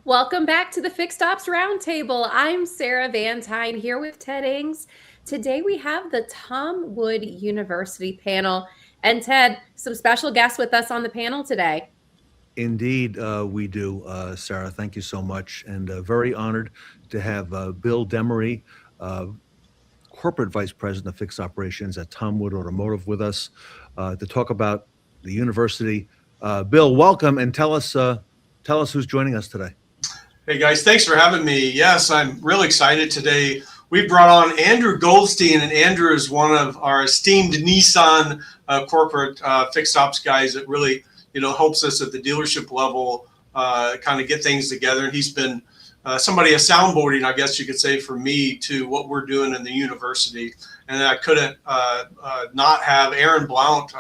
Welcome back to the Fixed Ops Roundtable. I'm Sarah Vantine here with Ted Ings. Today we have the Tom Wood University panel. And Ted, some special guests with us on the panel today. Indeed, we do, Sarah. Thank you so much. And very honored to have Bill Demaree, Corporate Vice President of Fixed Operations at Tom Wood Automotive, with us to talk about the university. Bill, welcome, and tell us who's joining us today. Hey guys, thanks for having me. Yes, I'm really excited today. We brought on Andrew Goldstein, and Andrew is one of our esteemed Nissan corporate fixed ops guys that really, helps us at the dealership level kind of get things together. And he's been a soundboarding, I guess you could say, for me to what we're doing in the university. And I couldn't not have Aaron Blount.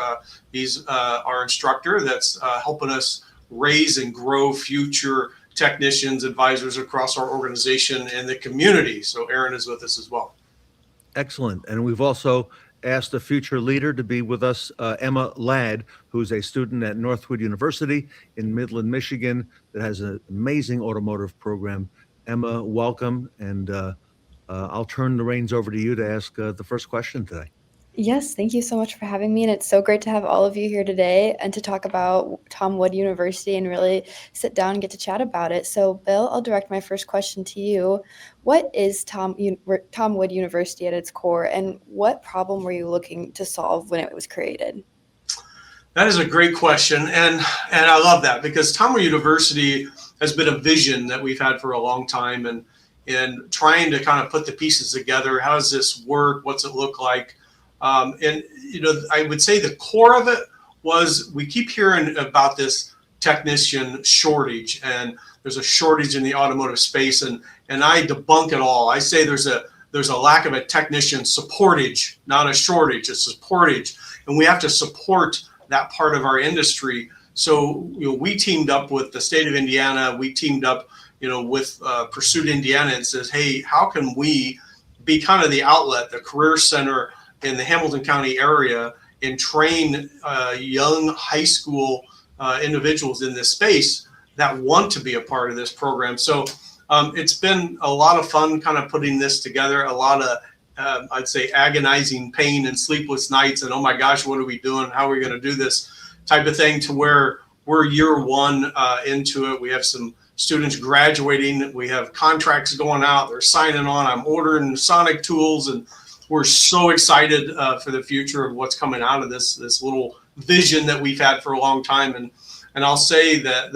He's our instructor that's helping us raise and grow future technicians, advisors across our organization and the community. So Aaron is with us as well. Excellent. And we've also asked a future leader to be with us, Emma Ladd, who's a student at Northwood University in Midland, Michigan, that has an amazing automotive program. Emma, welcome. And I'll turn the reins over to you to ask the first question today. Yes, thank you so much for having me. And it's so great to have all of you here today and to talk about Tom Wood University and really sit down and get to chat about it. So, Bill, I'll direct my first question to you. What is Tom Wood University at its core, and what problem were you looking to solve when it was created? That is a great question. And I love that because Tom Wood University has been a vision that we've had for a long time, and trying to kind of put the pieces together. How does this work? What's it look like? I would say the core of it was we keep hearing about this technician shortage, and there's a shortage in the automotive space, and I debunk it all. I say there's a lack of a technician supportage, not a shortage, a supportage, and we have to support that part of our industry. So we teamed up with the state of Indiana. We teamed up with Pursuit Indiana and says, hey, how can we be kind of the outlet, the career center in the Hamilton County area, and train young high school individuals in this space that want to be a part of this program. So it's been a lot of fun kind of putting this together, a lot of, I'd say, agonizing pain and sleepless nights and, oh my gosh, what are we doing? How are we going to do this type of thing, to where we're year one into it. We have some students graduating. We have contracts going out. They're signing on. I'm ordering Sonic tools, and we're so excited for the future of what's coming out of this little vision that we've had for a long time. And I'll say that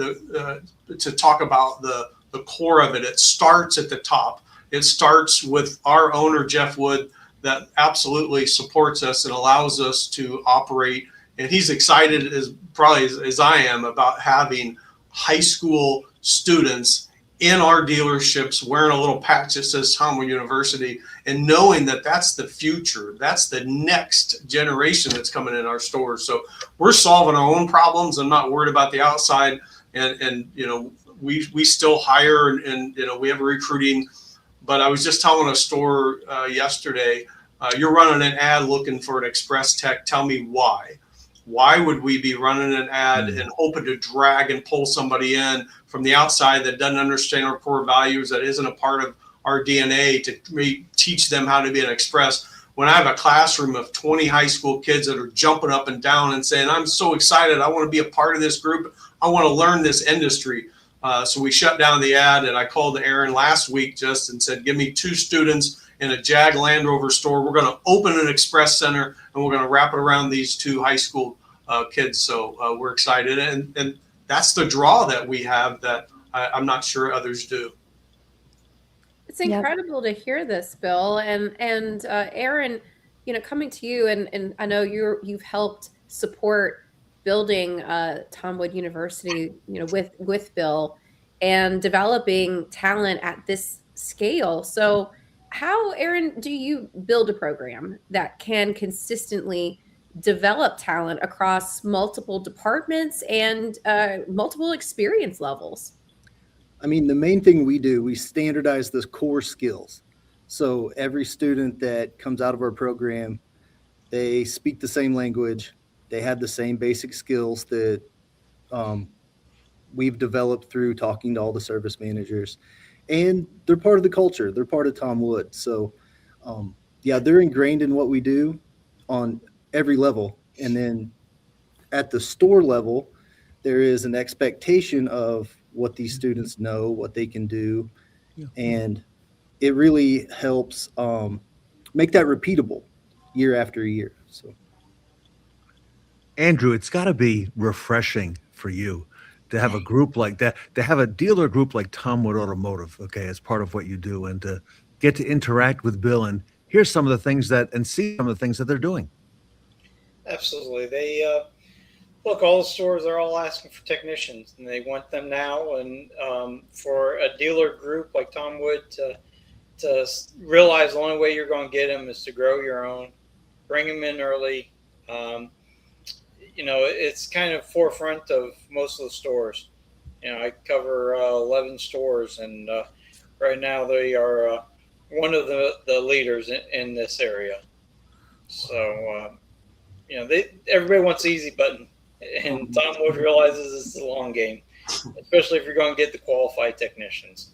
to talk about the core of it, it starts at the top. It starts with our owner, Jeff Wood, that absolutely supports us and allows us to operate. And he's excited as I am about having high school students in our dealerships wearing a little patch that says Tom Wood University, and knowing that that's the future, that's the next generation that's coming in our stores. So we're solving our own problems. I'm not worried about the outside, and we still hire, and we have recruiting. But I was just telling a store yesterday, you're running an ad looking for an express tech. Tell me why. Why would we be running an ad and hoping to drag and pull somebody in from the outside that doesn't understand our core values, that isn't a part of our DNA, to teach them how to be an express, when I have a classroom of 20 high school kids that are jumping up and down and saying, I'm so excited, I want to be a part of this group, I want to learn this industry. So we shut down the ad, and I called Aaron last week just and said, give me 2 students in a Jag Land Rover store. We're going to open an express center, and we're going to wrap it around these 2 high school kids. So we're excited, and that's the draw that we have that I'm not sure others do. It's incredible to hear this, Bill, and Aaron, coming to you, and I know you've helped support building Tom Wood University, with Bill, and developing talent at this scale. So how, Aaron, do you build a program that can consistently develop talent across multiple departments and multiple experience levels? I mean, the main thing we do, we standardize the core skills. So every student that comes out of our program, they speak the same language. They have the same basic skills that we've developed through talking to all the service managers, and they're part of the culture. They're part of Tom Wood. So, yeah, they're ingrained in what we do on every level. And then at the store level, there is an expectation of what these students know, what they can do, Yeah. and it really helps make that repeatable year after year. So, Andrew, it's got to be refreshing for you to have a group like that, to have a dealer group like Tom Wood Automotive, okay, as part of what you do, and to get to interact with Bill and hear some of the things and see some of the things that they're doing. Absolutely. They look, all the stores are all asking for technicians, and they want them now. And for a dealer group like Tom Wood to realize the only way you're going to get them is to grow your own, bring them in early. It's kind of forefront of most of the stores. I cover 11 stores, and right now they are one of the leaders in this area. So, everybody wants the easy button, and Tom Wood realizes it's a long game, especially if you're going to get the qualified technicians.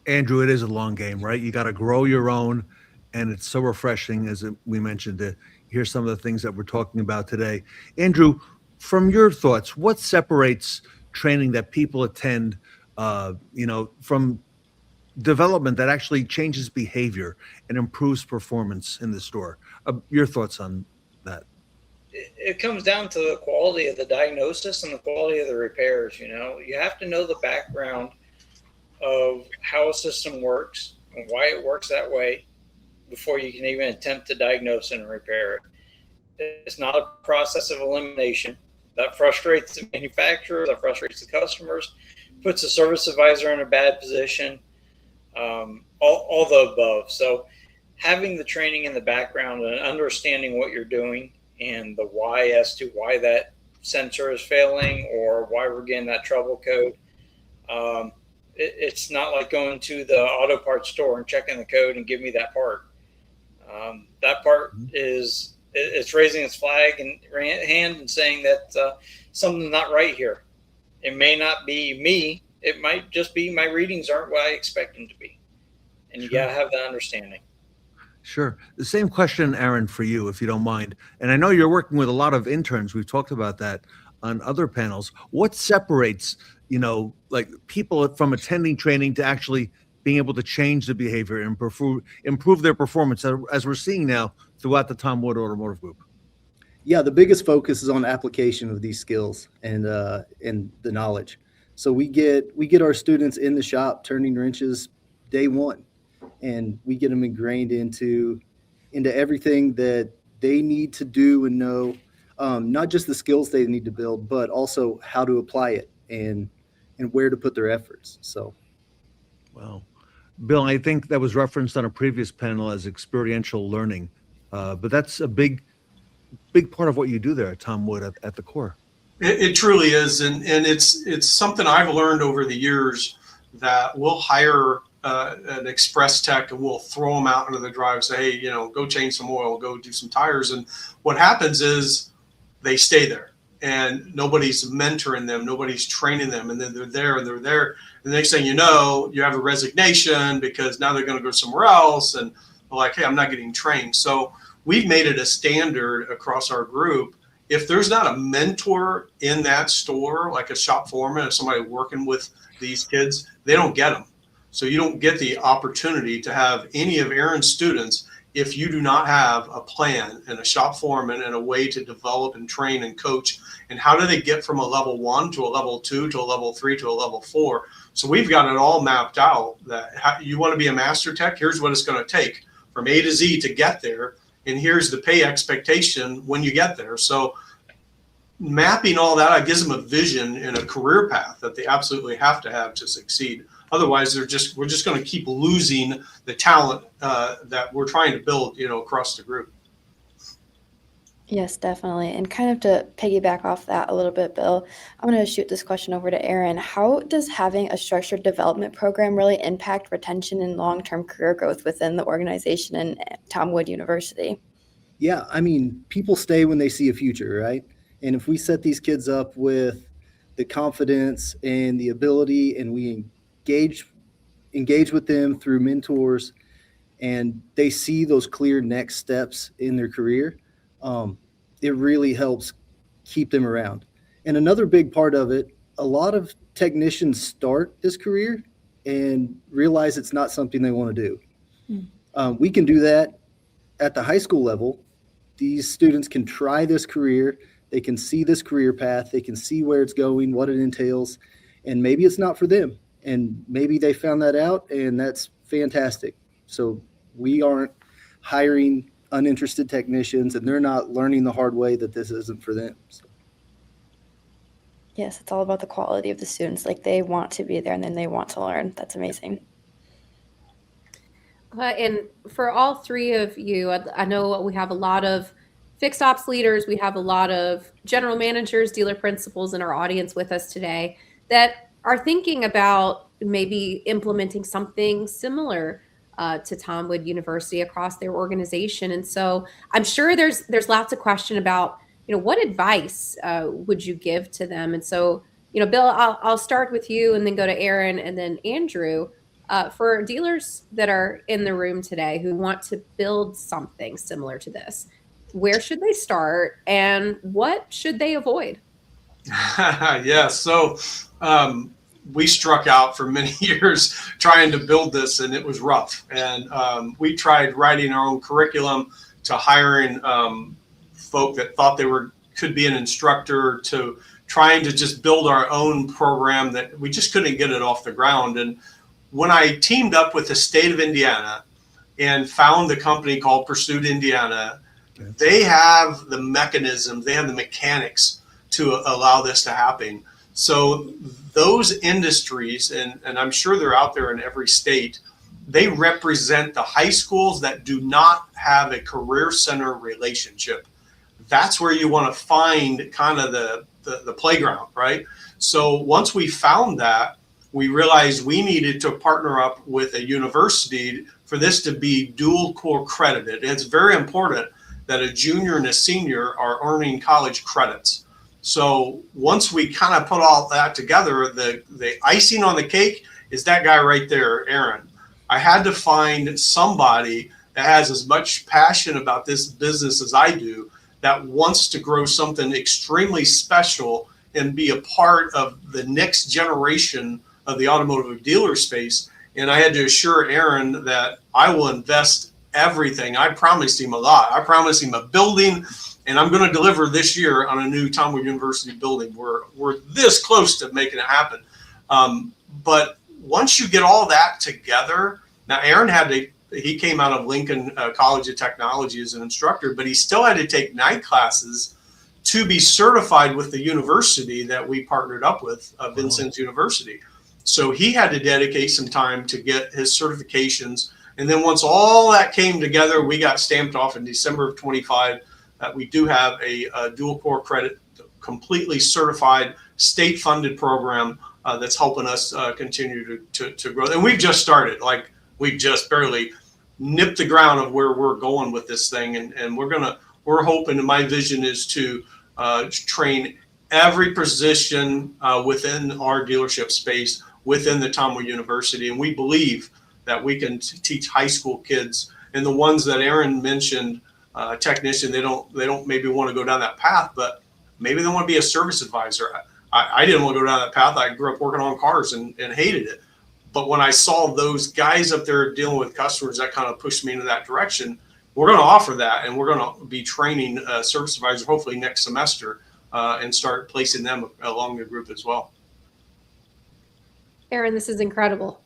Andrew, it is a long game, right? You got to grow your own, and it's so refreshing, as we mentioned, to hear some of the things that we're talking about today. Andrew, from your thoughts, what separates training that people attend, from development that actually changes behavior and improves performance in the store? Your thoughts on that? It comes down to the quality of the diagnosis and the quality of the repairs. You have to know the background of how a system works and why it works that way before you can even attempt to diagnose and repair it. It's not a process of elimination. That frustrates the manufacturer, that frustrates the customers, puts the service advisor in a bad position, all the above. So having the training in the background and understanding what you're doing and the why as to why that sensor is failing or why we're getting that trouble code. It's not like going to the auto parts store and checking the code and give me that part. That part it's raising its flag and hand and saying that something's not right here. It may not be me. It might just be my readings aren't what I expect them to be. And you got to have that understanding. Sure. The same question, Aaron, for you, if you don't mind. And I know you're working with a lot of interns. We've talked about that on other panels. What separates, people from attending training to actually being able to change the behavior and improve their performance, as we're seeing now throughout the Tom Wood Automotive Group? Yeah, the biggest focus is on application of these skills and the knowledge. So we get our students in the shop turning wrenches day one, and we get them ingrained into everything that they need to do and know, not just the skills they need to build, but also how to apply it and where to put their efforts. So, Wow. Bill, I think that was referenced on a previous panel as experiential learning, but that's a big part of what you do there at Tom Wood at the core. It truly is, and it's something I've learned over the years that we'll hire an express tech and we'll throw them out into the drive and say, hey, go change some oil, go do some tires. And what happens is they stay there and nobody's mentoring them, nobody's training them. And then they're there. And the next thing you know, you have a resignation because now they're going to go somewhere else. And they're like, hey, I'm not getting trained. So we've made it a standard across our group. If there's not a mentor in that store, like a shop foreman or somebody working with these kids, they don't get them. So you don't get the opportunity to have any of Aaron's students if you do not have a plan and a shop foreman and a way to develop and train and coach. And how do they get from a level 1 to a level 2 to a level 3 to a level 4? So we've got it all mapped out that you want to be a master tech, here's what it's going to take from A to Z to get there. And here's the pay expectation when you get there. So mapping all that gives them a vision and a career path that they absolutely have to succeed. Otherwise, we're just going to keep losing the talent that we're trying to build, across the group. Yes, definitely. And kind of to piggyback off that a little bit, Bill, I'm going to shoot this question over to Aaron. How does having a structured development program really impact retention and long-term career growth within the organization and Tom Wood University? Yeah, I mean, people stay when they see a future, right? And if we set these kids up with the confidence and the ability, and we engage with them through mentors, and they see those clear next steps in their career. um, it really helps keep them around. And another big part of it, a lot of technicians start this career and realize it's not something they want to do. We can do that at the high school level. These students can try this career. They can see this career path. They can see where it's going, what it entails, and maybe it's not for them. And maybe they found that out, and that's fantastic. So we aren't hiring uninterested technicians, and they're not learning the hard way that this isn't for them. So. Yes, it's all about the quality of the students. Like, they want to be there and then they want to learn. That's amazing. And for all three of you, I know we have a lot of fixed ops leaders. We have a lot of general managers, dealer principals in our audience with us today that are thinking about maybe implementing something similar to Tom Wood University across their organization. And so I'm sure there's lots of question about, what advice would you give to them? And so, Bill, I'll start with you and then go to Aaron and then Andrew. For dealers that are in the room today who want to build something similar to this, where should they start and what should they avoid? Yeah, so we struck out for many years trying to build this, and it was rough. And we tried writing our own curriculum, to hiring folk that thought they could be an instructor, to trying to just build our own program that we just couldn't get it off the ground. And when I teamed up with the state of Indiana and found the company called Pursuit Indiana, they have the mechanisms, they have the mechanics to allow this to happen. So those industries, and I'm sure they're out there in every state, they represent the high schools that do not have a career center relationship. That's where you want to find kind of the playground, right? So once we found that, we realized we needed to partner up with a university for this to be dual core credited. It's very important that a junior and a senior are earning college credits. So once we kind of put all that together, the icing on the cake is that guy right there, Aaron. I had to find somebody that has as much passion about this business as I do, that wants to grow something extremely special and be a part of the next generation of the automotive dealer space. And I had to assure Aaron that I will invest everything. I promised him a lot. I promised him a building, and I'm going to deliver this year on a new Tom Wood University building. We're this close to making it happen. But once you get all that together, now Aaron he came out of Lincoln College of Technology as an instructor, but he still had to take night classes to be certified with the university that we partnered up with, Vincennes University. So he had to dedicate some time to get his certifications. And then once all that came together, we got stamped off in December of 25 that we do have a dual core credit, completely certified, state-funded program that's helping us continue to grow. And we've just started. Like, we've just barely nipped the ground of where we're going with this thing. And we're hoping, and my vision is to train every position within our dealership space within the Tom Wood University. And we believe that we can teach high school kids, and the ones that Aaron mentioned, technician, they don't maybe want to go down that path, but maybe they want to be a service advisor. I didn't want to go down that path. I grew up working on cars and hated it. But when I saw those guys up there dealing with customers, that kind of pushed me into that direction. We're going to offer that, and we're going to be training service advisors hopefully next semester and start placing them along the group as well. Aaron, this is incredible.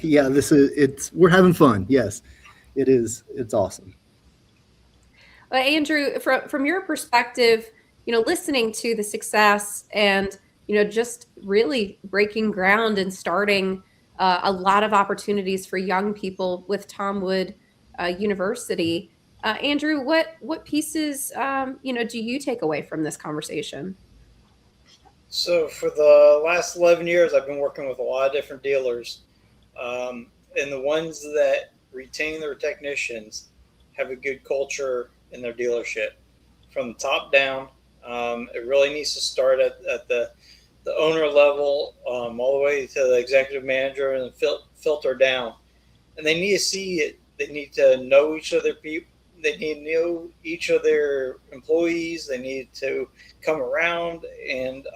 Yeah, we're having fun. Yes, it is. It's awesome. Andrew, from your perspective, listening to the success and, just really breaking ground and starting a lot of opportunities for young people with Tom Wood University. Andrew, what pieces, do you take away from this conversation? So for the last 11 years, I've been working with a lot of different dealers. And the ones that retain their technicians have a good culture in their dealership from the top down. It really needs to start at the owner level, all the way to the executive manager, and filter down. And they need to see it. They need to know each other people. They need to know each of their employees. They need to come around and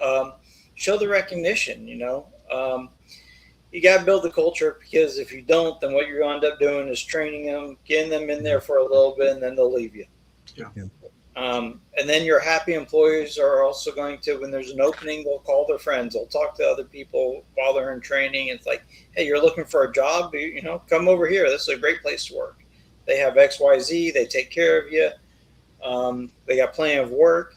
show the recognition. You got to build the culture, because if you don't, then what you're going to end up doing is training them, getting them in there for a little bit, and then they'll leave you. Yeah. And then your happy employees are also going to, when there's an opening, they'll call their friends. They'll talk to other people while they're in training. It's like, hey, you're looking for a job? Come over here. This is a great place to work. They have XYZ. They take care of you. They got plenty of work.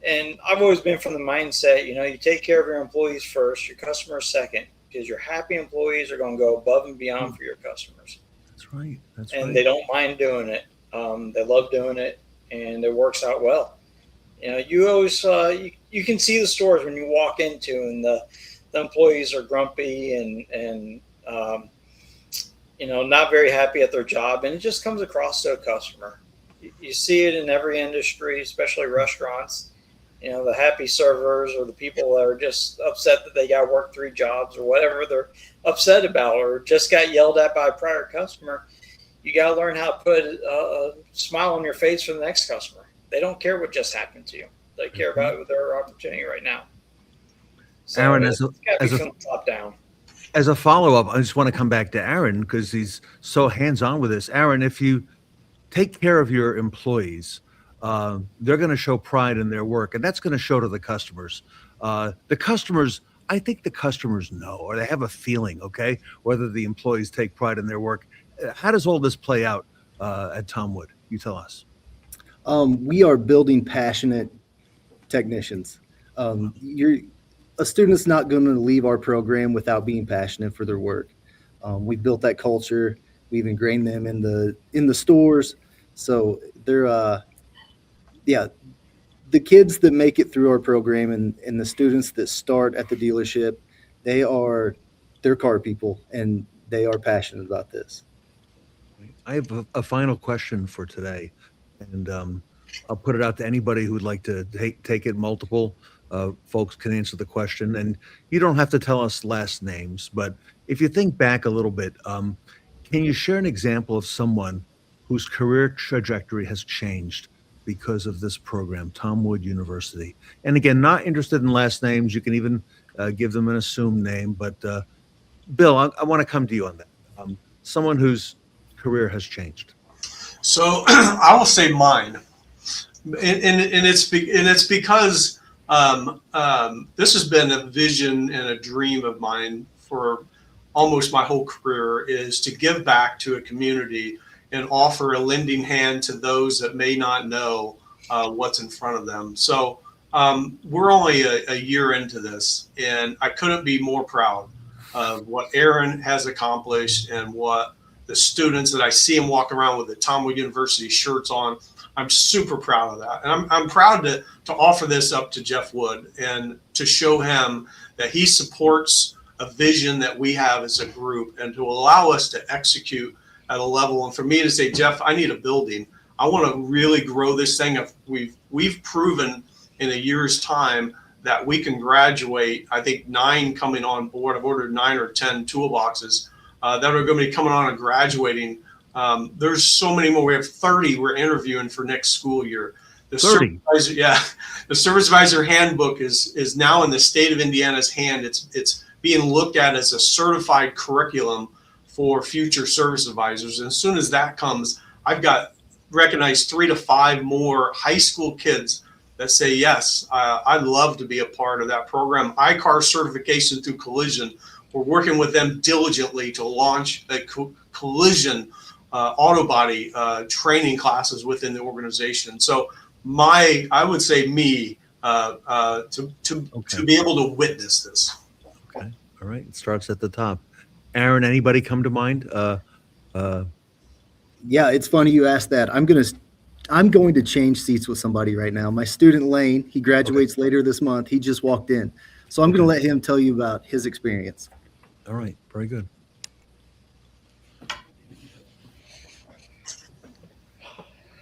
And I've always been from the mindset, you take care of your employees first, your customers second, because your happy employees are going to go above and beyond for your customers. That's right. And they don't mind doing it. They love doing it, and it works out well. You always you can see the stores when you walk into, and the employees are grumpy and not very happy at their job, and it just comes across to a customer. You see it in every industry, especially restaurants. The happy servers, or the people that are just upset that they got to work 3 jobs, or whatever they're upset about, or just got yelled at by a prior customer. You got to learn how to put a smile on your face for the next customer. They don't care what just happened to you. They care about their opportunity right now. So Aaron, top down. As a follow-up, I just want to come back to Aaron, because he's so hands-on with this. Aaron, if you take care of your employees, they're going to show pride in their work, and that's going to show to the customers. The customers, I think the customers know, or they have a feeling, okay, whether the employees take pride in their work. How does all this play out at Tom Wood? You tell us. We are building passionate technicians. A student's not going to leave our program without being passionate for their work. We've built that culture. We've ingrained them in the stores. So they're the kids that make it through our program, and the students that start at the dealership, they're car people, and they are passionate about this. I have a final question for today, and I'll put it out to anybody who would like to take it. Multiple folks can answer the question, and you don't have to tell us last names, but if you think back a little bit, can you share an example of someone whose career trajectory has changed because of this program, Tom Wood University? And again, not interested in last names. You can even give them an assumed name, but Bill, I want to come to you on that. Someone whose career has changed. So I will say mine, and it's because this has been a vision and a dream of mine for almost my whole career, is to give back to a community and offer a lending hand to those that may not know what's in front of them. So we're only a year into this, and I couldn't be more proud of what Aaron has accomplished and what the students that I see him walk around with the Tom Wood University shirts on. I'm super proud of that. And I'm proud to offer this up to Jeff Wood and to show him that he supports a vision that we have as a group, and to allow us to execute at a level. And for me to say, Jeff, I need a building. I want to really grow this thing. We've proven in a year's time that we can graduate. I think 9 coming on board. I've ordered 9 or 10 toolboxes that are going to be coming on and graduating. There's so many more. We have 30 we're interviewing for next school year. The 30. The service advisor handbook is now in the state of Indiana's hand. It's being looked at as a certified curriculum for future service advisors. And as soon as that comes, I've got recognized 3 to 5 more high school kids that say, yes, I'd love to be a part of that program. ICAR certification through collision. We're working with them diligently to launch a collision auto body training classes within the organization. So I would say me to be able to witness this. Okay. All right. It starts at the top. Aaron, anybody come to mind? Yeah, it's funny you asked that. I'm going to change seats with somebody right now. My student Lane, he graduates later this month. He just walked in. So I'm going to let him tell you about his experience. All right. Very good.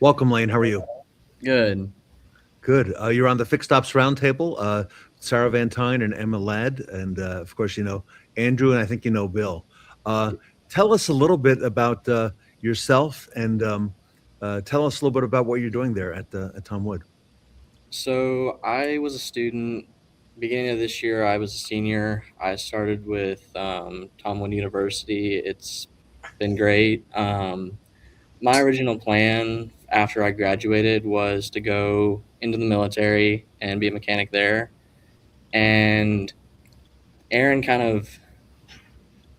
Welcome, Lane. How are you? Good. Good. You're on the Fixed Ops Roundtable, Sarah Vantine and Emma Ladd, and of course, you know Andrew, and I think you know Bill. Tell us a little bit about yourself, and tell us a little bit about what you're doing there at Tom Wood. So I was a student. Beginning of this year, I was a senior. I started with Tom Wood University. It's been great. My original plan after I graduated was to go into the military and be a mechanic there. And Aaron kind of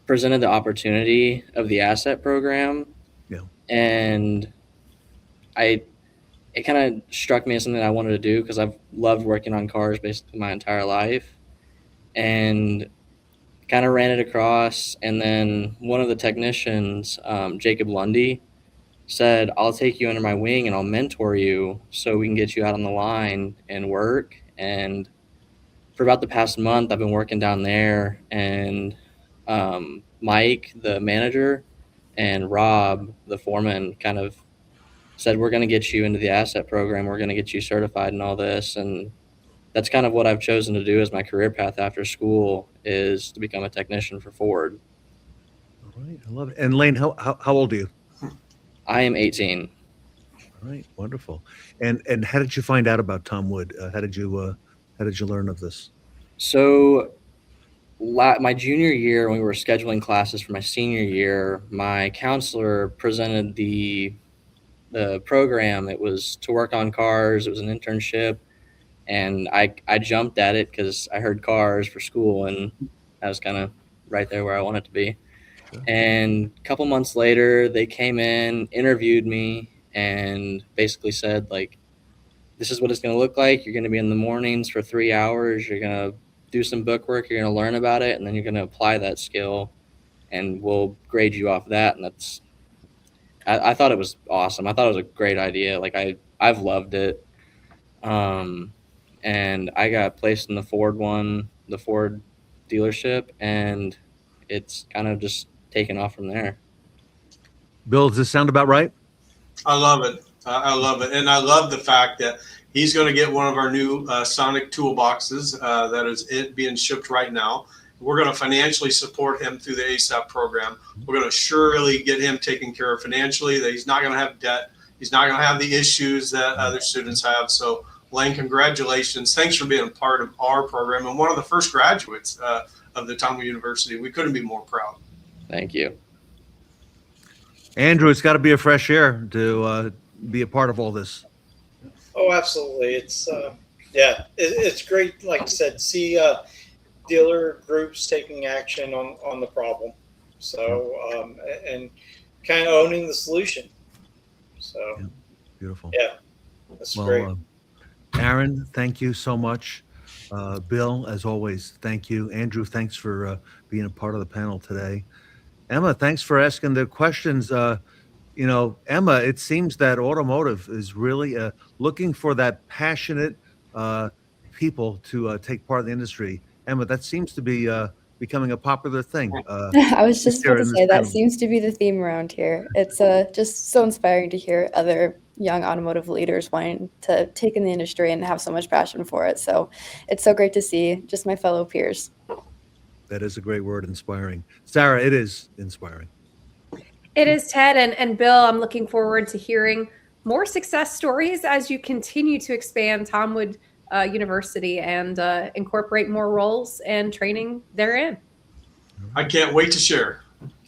presented the opportunity of the asset program. Yeah. And it kind of struck me as something I wanted to do because I've loved working on cars basically my entire life, and kind of ran it across. And then one of the technicians, Jacob Lundy, said, "I'll take you under my wing and I'll mentor you so we can get you out on the line and work." And for about the past month, I've been working down there, and Mike, the manager, and Rob, the foreman, kind of said, "We're going to get you into the asset program. We're going to get you certified and all this." And that's kind of what I've chosen to do as my career path after school, is to become a technician for Ford. All right, I love it. And Lane, how old are you? I am 18. All right, wonderful. And how did you find out about Tom Wood? How did you learn of this? So my junior year, when we were scheduling classes for my senior year, my counselor presented the program. It was to work on cars. It was an internship. And I jumped at it because I heard cars for school, and I was kind of right there where I wanted to be. Sure. And a couple months later, they came in, interviewed me, and basically said, like, this is what it's going to look like. You're going to be in the mornings for 3 hours. You're going to do some book work. You're going to learn about it, and then you're going to apply that skill, and we'll grade you off that. And I thought it was awesome. I thought it was a great idea. Like, I've loved it. And I got placed in the Ford dealership, and it's kind of just taken off from there. Bill, does this sound about right? I love it. I love it. And I love the fact that he's going to get one of our new Sonic toolboxes that is being shipped right now. We're going to financially support him through the ASAP program. We're going to surely get him taken care of financially, that he's not going to have debt. He's not going to have the issues that other students have. So, Lane, congratulations. Thanks for being a part of our program and one of the first graduates of the Tom Wood University. We couldn't be more proud. Thank you. Andrew, it's got to be a fresh air to be a part of all this. Oh, absolutely. It's it's great. Like I said, see dealer groups taking action on the problem. So and kind of owning the solution. So Yeah, beautiful. yeah, that's great. Aaron, thank you so much. Bill, as always, thank you. Andrew, thanks for being a part of the panel today. Emma, thanks for asking the questions. You know, Emma, it seems that automotive is really looking for that passionate people to take part in the industry. Emma, that seems to be becoming a popular thing. I was just here about to in this say that panel. seems to be the theme around here. It's just so inspiring to hear other young automotive leaders wanting to take in the industry and have so much passion for it. So it's so great to see just my fellow peers. That is a great word, inspiring. Sarah, it is inspiring. It is, Ted, and Bill. I'm looking forward to hearing more success stories as you continue to expand Tom Wood University and incorporate more roles and training therein. I can't wait to share.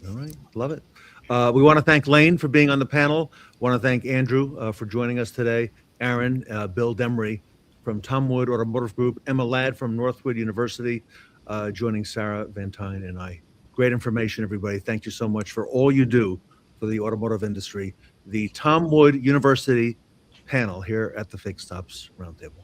All right, love it. We want to thank Lane for being on the panel. Want to thank Andrew for joining us today. Aaron, Bill Demaree from Tom Wood Automotive Group, Emma Ladd from Northwood University, joining Sarah Vantine and I. Great information, everybody. Thank you so much for all you do for the automotive industry. The Tom Wood University panel here at the Fixed Ops Roundtable.